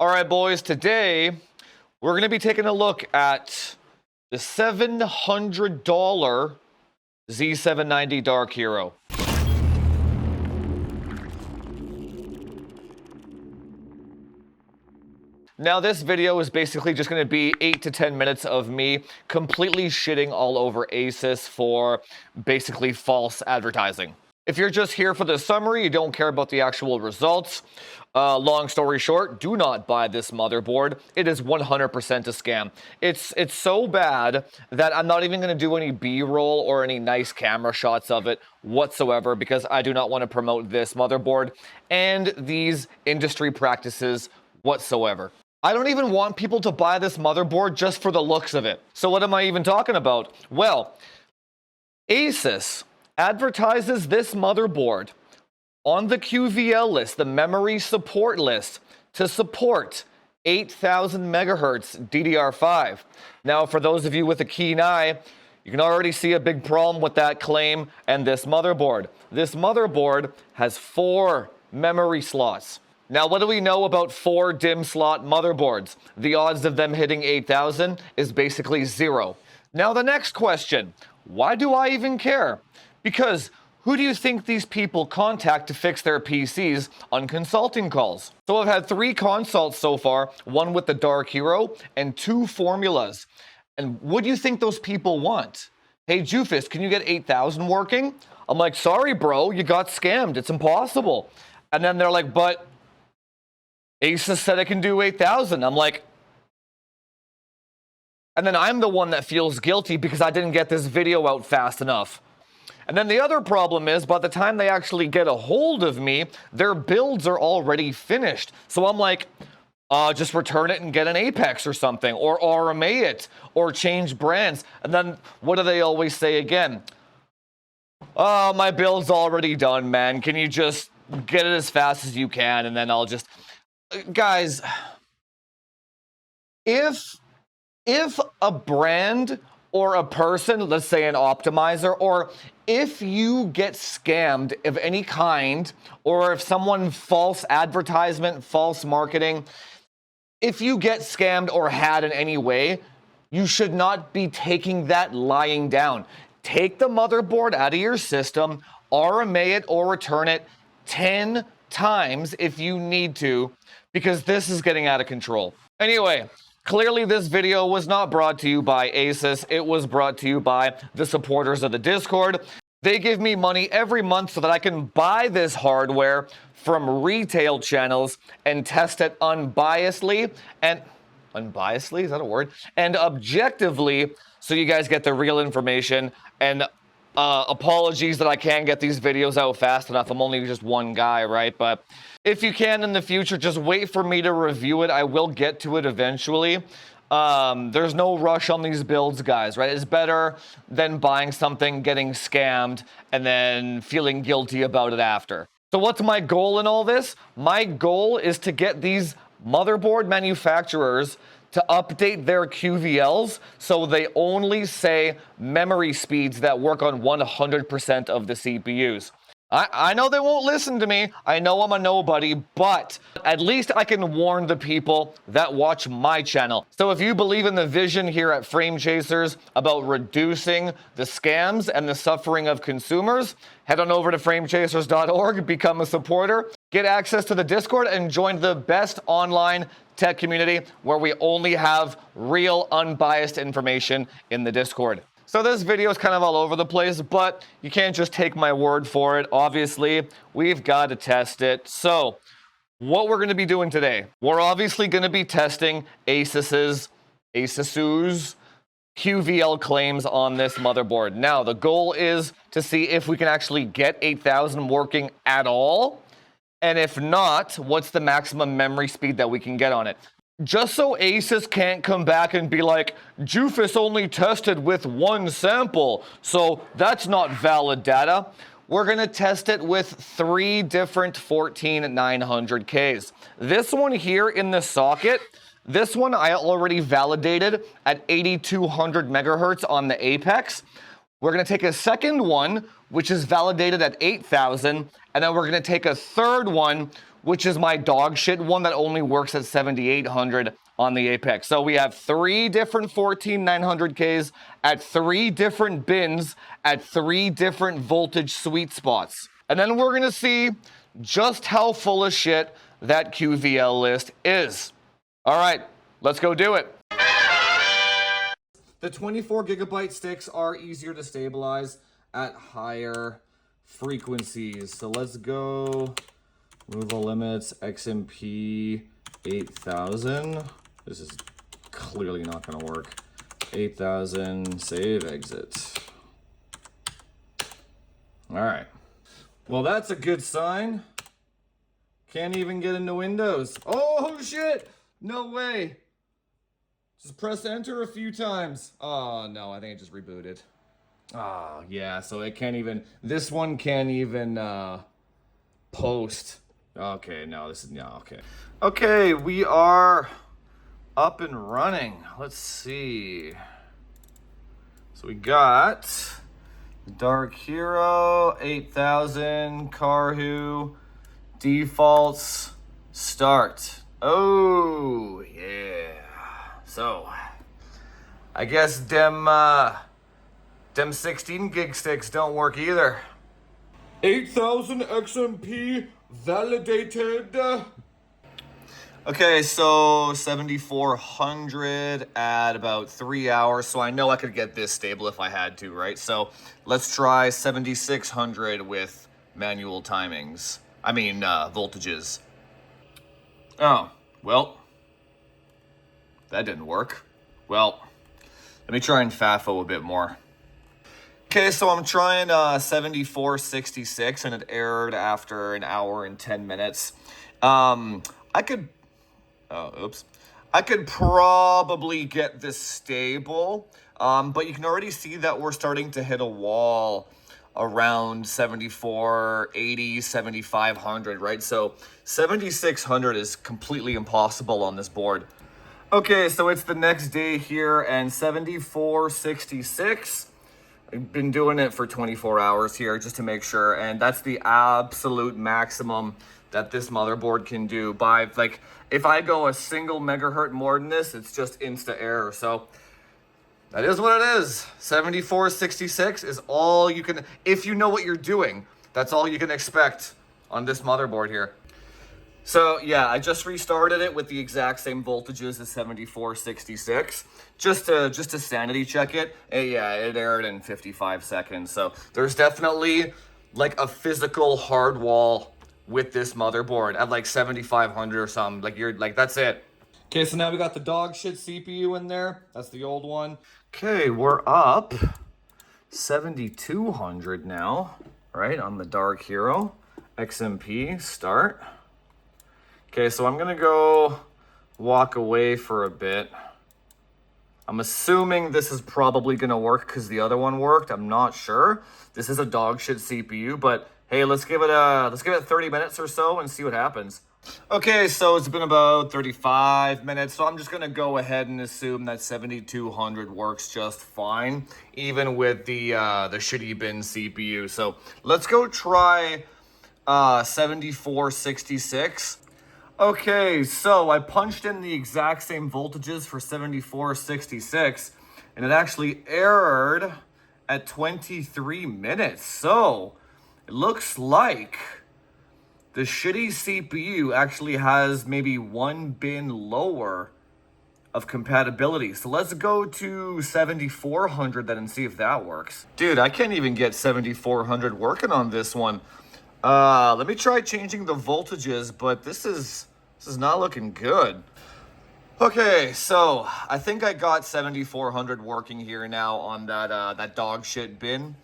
All right, boys, today we're going to be taking a look at the $700 Z790 Dark Hero. Now, this video is basically just going to be 8 to 10 minutes of me completely shitting all over Asus for basically false advertising. If you're just here for the summary, you don't care about the actual results. Long story short, do not buy this motherboard. It is 100% a scam. It's so bad that I'm not even going to do any B-roll or any nice camera shots of it whatsoever because I do not want to promote this motherboard and these industry practices whatsoever. I don't even want people to buy this motherboard just for the looks of it. So what am I even talking about? Well, Asus advertises this motherboard on the QVL list, the memory support list, to support 8,000 megahertz DDR5. Now, for those of you with a keen eye, you can already see a big problem with that claim and this motherboard. This motherboard has 4 memory slots. Now, what do we know about 4 DIMM slot motherboards? The odds of them hitting 8,000 is basically 0. Now, the next question, why do I even care? Because who do you think these people contact to fix their PCs on consulting calls? So I've had 3 consults so far, one with the Dark Hero and 2 formulas. And what do you think those people want? Hey, Jufus, can you get 8,000 working? I'm like, sorry, bro, you got scammed. It's impossible. And then they're like, but Asus said I can do 8,000. I'm like, and then I'm the one that feels guilty because I didn't get this video out fast enough. And then the other problem is, by the time they actually get a hold of me, their builds are already finished. So I'm like, just return it and get an Apex or something, or RMA it, or change brands. And then what do they always say again? Oh, my build's already done, man. Can you just get it as fast as you can? And then I'll just... Guys, if a brand or a person, let's say an optimizer, or if you get scammed of any kind, or if someone false advertisement, false marketing, if you get scammed or had in any way, you should not be taking that lying down. Take the motherboard out of your system, RMA it or return it 10 times if you need to, because this is getting out of control. Anyway, clearly this video was not brought to you by Asus. It was brought to you by the supporters of the Discord. They give me money every month so that I can buy this hardware from retail channels and test it unbiasedly and is that a word? And objectively, so you guys get the real information. And apologies that I can't get these videos out fast enough. I'm only just one guy, right? But if you can in the future, just wait for me to review it. I will get to it eventually. There's no rush on these builds, guys, right? It's better than buying something, getting scammed, and then feeling guilty about it after. So what's my goal in all this? My goal is to get these motherboard manufacturers to update their QVLs so they only say memory speeds that work on 100% of the CPUs. I know they won't listen to me. I know I'm a nobody, but at least I can warn the people that watch my channel. So if you believe in the vision here at Frame Chasers about reducing the scams and the suffering of consumers, head on over to framechasers.org, become a supporter, get access to the Discord, and join the best online tech community where we only have real unbiased information in the Discord. So this video is kind of all over the place, but you can't just take my word for it. Obviously, we've got to test it. So what we're going to be doing today, we're obviously going to be testing Asus's QVL claims on this motherboard. Now, the goal is to see if we can actually get 8,000 working at all. And if not, what's the maximum memory speed that we can get on it? Just so Asus can't come back and be like, Jufus only tested with 1 sample, so that's not valid data. We're going to test it with 3 different 14900Ks. This one here in the socket, this one I already validated at 8200 megahertz on the Apex. We're going to take a second one, which is validated at 8,000, and then we're going to take a third one, which is my dog shit one that only works at 7,800 on the Apex. So we have 3 different 14,900Ks at 3 different bins at 3 different voltage sweet spots. And then we're gonna see just how full of shit that QVL list is. All right, let's go do it. The 24 gigabyte sticks are easier to stabilize at higher frequencies. So let's go removal limits, XMP 8000. This is clearly not gonna work. 8000, save, exit. All right. Well, that's a good sign. Can't even get into Windows. Oh shit, no way. Just press enter a few times. Oh no, I think it just rebooted. Oh yeah, so it can't even, this one can't even post. Okay, no, this is, no, okay. Okay, we are up and running. Let's see. So we got Dark Hero, 8000, Karhu, defaults, start. Oh, yeah. So, I guess them 16 gig sticks don't work either. 8000 XMP validated. Okay, so 7400 at about 3 hours. So I know I could get this stable if I had to, right? So let's try 7600 with manual timings. I mean, voltages. Oh, well, that didn't work. Well, let me try and FAFO a bit more. Okay, so I'm trying 7466 and it errored after an hour and 10 minutes. I could probably get this stable, but you can already see that we're starting to hit a wall around 7480, 7500, right? So 7600 is completely impossible on this board. Okay, so it's the next day here and 7466. I've been doing it for 24 hours here just to make sure, and that's the absolute maximum that this motherboard can do. By, like, if I go a single megahertz more than this, it's just insta error. So that is what it is. 7466 is all you can, if you know what you're doing, that's all you can expect on this motherboard here. So yeah, I just restarted it with the exact same voltages as 7466, just to sanity check it. And yeah, it errored in 55 seconds. So there's definitely like a physical hard wall with this motherboard at like 7500 or something. Like you're like, that's it. Okay, so now we got the dog shit CPU in there. That's the old one. Okay, we're up 7200 now, right, on the Dark Hero. XMP, start. Okay, so I'm gonna go walk away for a bit. I'm assuming this is probably gonna work because the other one worked. I'm not sure. This is a dog shit CPU, but hey, let's give it 30 minutes or so and see what happens. Okay, so it's been about 35 minutes, so I'm just gonna go ahead and assume that 7200 works just fine, even with the shitty bin CPU. So let's go try 7466. Okay, so I punched in the exact same voltages for 7466, and it actually errored at 23 minutes. So it looks like the shitty CPU actually has maybe one bin lower of compatibility. So let's go to 7400 then and see if that works. Dude, I can't even get 7400 working on this one. Let me try changing the voltages, but this is not looking good. Okay, so I think I got 7400 working here now on that dog shit bin.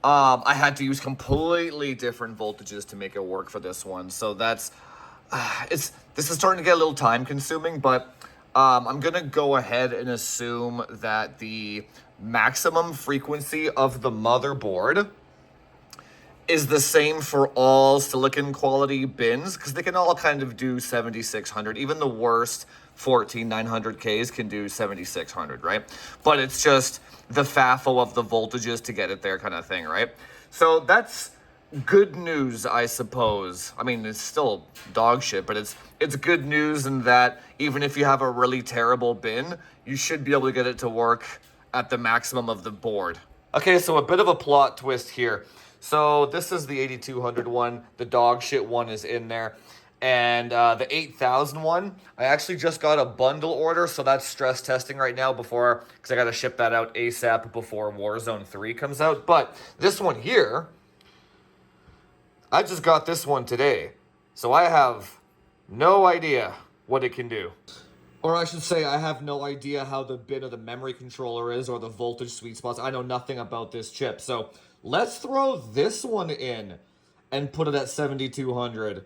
I had to use completely different voltages to make it work for this one. So that's, this is starting to get a little time consuming, but I'm gonna go ahead and assume that the maximum frequency of the motherboard is the same for all silicon quality bins, because they can all kind of do 7600. Even the worst 14900Ks can do 7600, right? But it's just the FAFO of the voltages to get it there kind of thing, right? So that's good news, I suppose. I mean, it's still dog shit, but it's good news in that even if you have a really terrible bin, you should be able to get it to work at the maximum of the board. Okay, so a bit of a plot twist here. So this is the 8200 one. The dog shit one is in there. And the 8000 one, I actually just got a bundle order, so that's stress testing right now because I got to ship that out ASAP before Warzone 3 comes out. But this one here, I just got this one today, so I have no idea what it can do. Or I should say, I have no idea how the bin of the memory controller is or the voltage sweet spots. I know nothing about this chip. So let's throw this one in and put it at 7200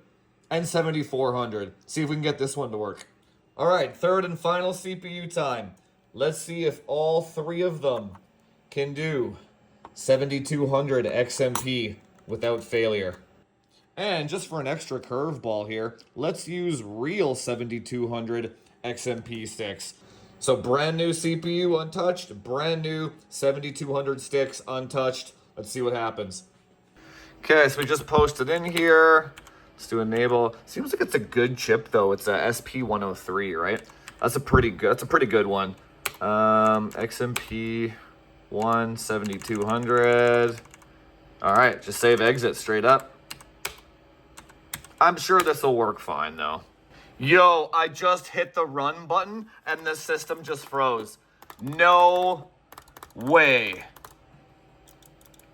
and 7400. See if we can get this one to work. All right, third and final CPU time. Let's see if all three of them can do 7200 XMP without failure. And just for an extra curveball here, let's use real 7200 XMP sticks. So brand new CPU untouched, brand new 7200 sticks untouched. Let's see what happens. Okay, so we just posted in here. Let's do enable. Seems like it's a good chip though. It's a SP103, right? That's a pretty good one. XMP 7200. All right, just save exit straight up. I'm sure this will work fine though. Yo, I just hit the run button and the system just froze. No way.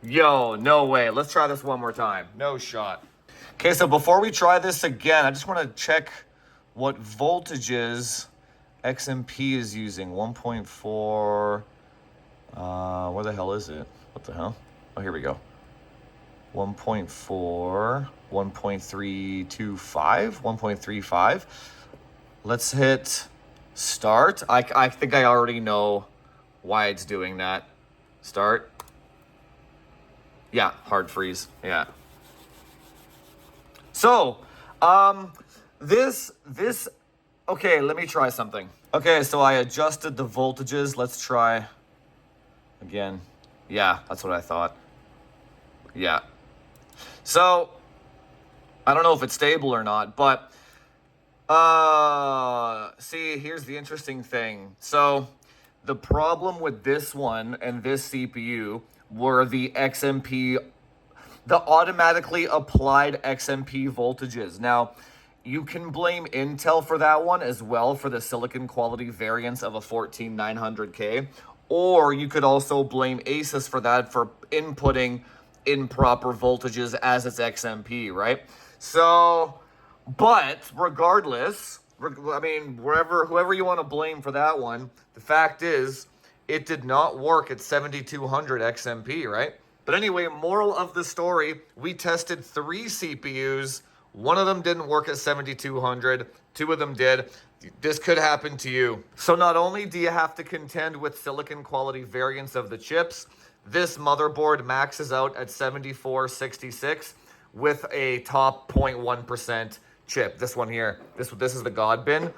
Yo, no way. Let's try this one more time. No shot. Okay, so before we try this again, I just want to check what voltages XMP is using. 1.4. Where the hell is it? What the hell? Oh, here we go. 1.4, 1.325, 1.35. Let's hit start. I think I already know why it's doing that. Start. Yeah, hard freeze. Yeah. So, this, okay, let me try something. Okay, so I adjusted the voltages. Let's try again. Yeah, that's what I thought. Yeah. So, I don't know if it's stable or not, but, see, here's the interesting thing. So, the problem with this one and this CPU were the automatically applied XMP voltages. Now, you can blame Intel for that one as well for the silicon quality variance of a 14900K, or you could also blame Asus for that for inputting improper voltages as its XMP, right? So, but regardless, I mean, whoever you want to blame for that one, the fact is, it did not work at 7200 XMP, right? But anyway, moral of the story, we tested 3 CPUs. One of them didn't work at 7200, 2 of them did. This could happen to you. So not only do you have to contend with silicon quality variance of the chips, this motherboard maxes out at 7466 with a top 0.1% chip. This one here, this is the God bin.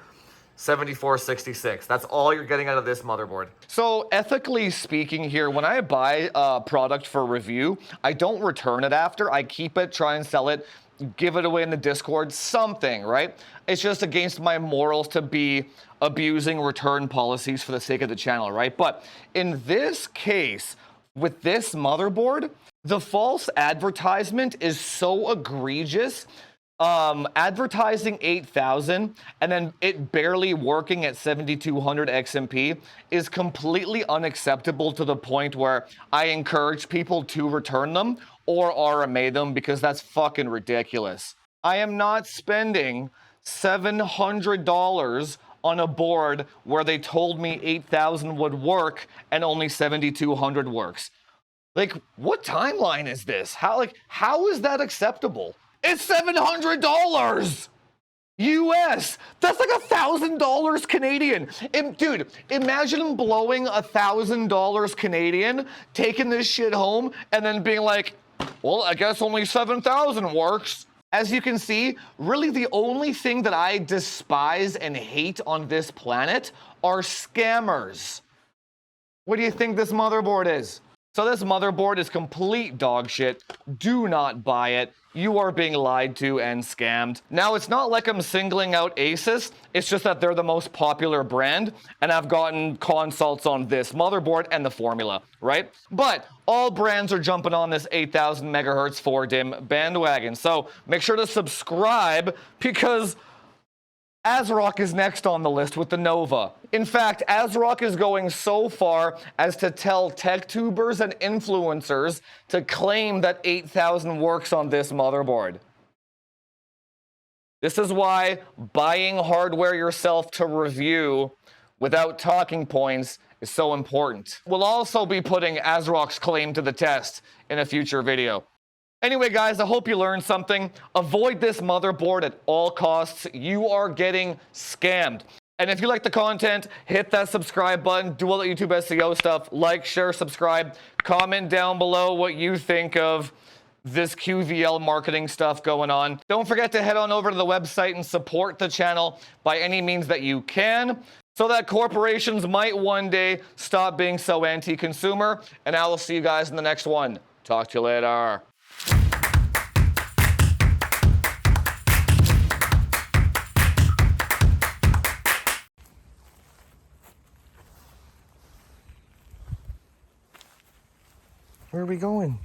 7466. That's all you're getting out of this motherboard. So ethically speaking here, when I buy a product for review, I don't return it after. I keep it, try and sell it, give it away in the Discord, something, right? It's just against my morals to be abusing return policies for the sake of the channel, right? But in this case, with this motherboard, the false advertisement is so egregious. Advertising 8000 and then it barely working at 7200 XMP is completely unacceptable to the point where I encourage people to return them or RMA them because that's fucking ridiculous. I am not spending $700 on a board where they told me 8000 would work and only 7200 works. Like, what timeline is this? How is that acceptable? It's $700 US. That's like $1,000 Canadian. Dude, imagine blowing $1,000 Canadian, taking this shit home, and then being like, well, I guess only 7,000 works. As you can see, really the only thing that I despise and hate on this planet are scammers. What do you think this motherboard is? So this motherboard is complete dog shit. Do not buy it. You are being lied to and scammed. Now, it's not like I'm singling out Asus. It's just that they're the most popular brand, and I've gotten consults on this motherboard and the formula, right? But all brands are jumping on this 8000 megahertz 4DIMM bandwagon. So make sure to subscribe, because ASRock is next on the list with the Nova. In fact, ASRock is going so far as to tell tech tubers and influencers to claim that 8000 works on this motherboard. This is why buying hardware yourself to review without talking points is so important. We'll also be putting ASRock's claim to the test in a future video. Anyway, guys, I hope you learned something. Avoid this motherboard at all costs. You are getting scammed. And if you like the content, hit that subscribe button. Do all the YouTube SEO stuff. Like, share, subscribe. Comment down below what you think of this QVL marketing stuff going on. Don't forget to head on over to the website and support the channel by any means that you can, so that corporations might one day stop being so anti-consumer. And I will see you guys in the next one. Talk to you later. Where are we going?